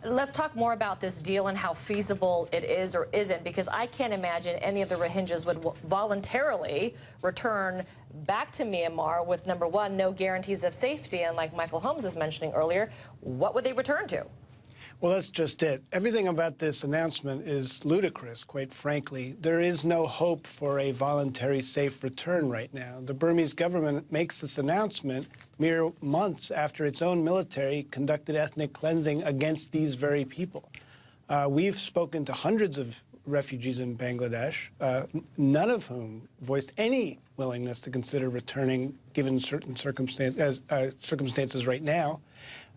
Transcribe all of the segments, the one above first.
Let's talk more about this deal and how feasible it is or isn't, because I can't imagine any of the Rohingyas would voluntarily return back to Myanmar with, number one, no guarantees of safety. And like Michael Holmes was mentioning earlier, what would they return to? Well, that's just it. Everything about this announcement is ludicrous, quite frankly. There is no hope for a voluntary safe return right now. The Burmese government makes this announcement mere months after its own military conducted ethnic cleansing against these very people. We've spoken to hundreds of refugees in Bangladesh, none of whom voiced any willingness to consider returning given certain circumstances right now.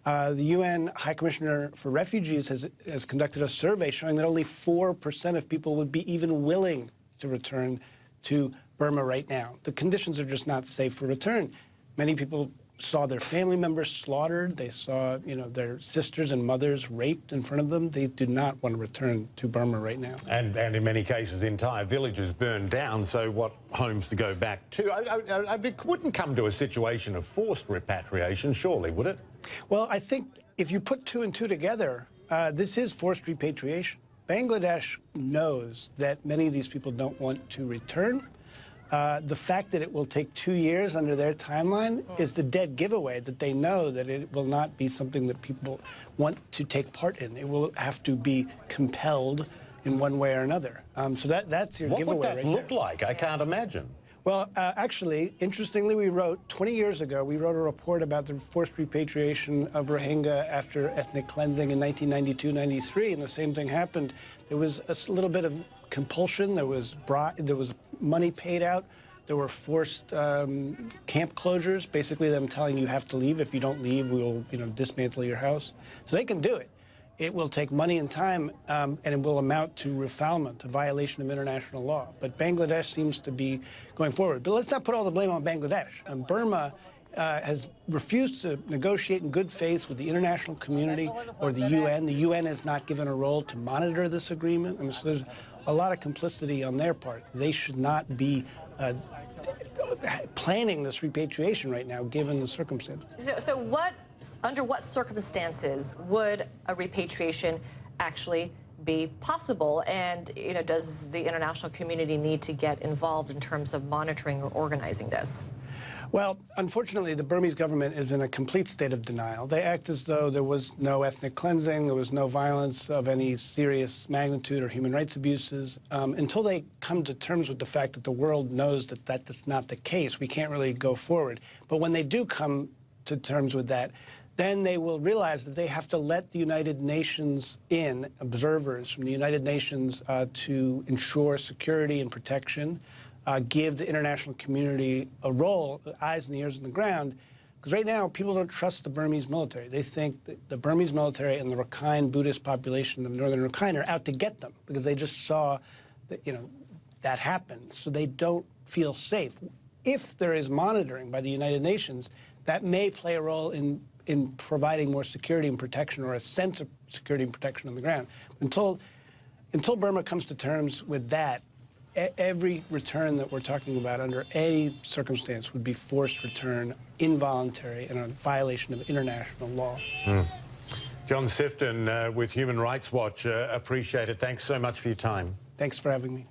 The UN High Commissioner for Refugees has conducted a survey showing that only 4% of people would be even willing to return to Burma right now. The conditions are just not safe for return. Many people saw their family members slaughtered. They saw, their sisters and mothers raped in front of them. They do not want to return to Burma right now. And in many cases, entire villages burned down. So what homes to go back to? It wouldn't come to a situation of forced repatriation, surely, would it? Well, I think if you put two and two together, this is forced repatriation. Bangladesh knows that many of these people don't want to return. The fact that it will take 2 years under their timeline is the dead giveaway that they know that it will not be something that people want to take part in. It will have to be compelled in one way or another. So that's your giveaway. What would that right look there. like? I can't imagine. Well, actually, interestingly, 20 years ago, we wrote a report about the forced repatriation of Rohingya after ethnic cleansing in 1992-93, and the same thing happened. There was a little bit of compulsion. There was money paid out. There were forced camp closures, basically them telling you have to leave. If you don't leave, we will, dismantle your house. So they can do it. It will take money and time, and it will amount to refoulement, a violation of international law. But Bangladesh seems to be going forward. But let's not put all the blame on Bangladesh. Burma has refused to negotiate in good faith with the international community or the UN. The UN has not given a role to monitor this agreement. So there's a lot of complicity on their part. They should not be planning this repatriation right now, given the circumstances. So under what circumstances would a repatriation actually be possible? And, does the international community need to get involved in terms of monitoring or organizing this? Well, unfortunately, the Burmese government is in a complete state of denial. They act as though there was no ethnic cleansing, there was no violence of any serious magnitude or human rights abuses. Until they come to terms with the fact that the world knows that that's not the case, we can't really go forward. But when they do come to terms with that, then they will realize that they have to let the United Nations in, observers from the United Nations, to ensure security and protection, give the international community a role, eyes and ears on the ground. Because right now, people don't trust the Burmese military. They think that the Burmese military and the Rakhine Buddhist population of northern Rakhine are out to get them, because they just saw that, that happen. So they don't feel safe. If there is monitoring by the United Nations, that may play a role in providing more security and protection, or a sense of security and protection on the ground. Until Burma comes to terms with that, every return that we're talking about under any circumstance would be forced return, involuntary, and a violation of international law. John Sifton with Human Rights Watch, appreciate it. Thanks so much for your time. Thanks for having me.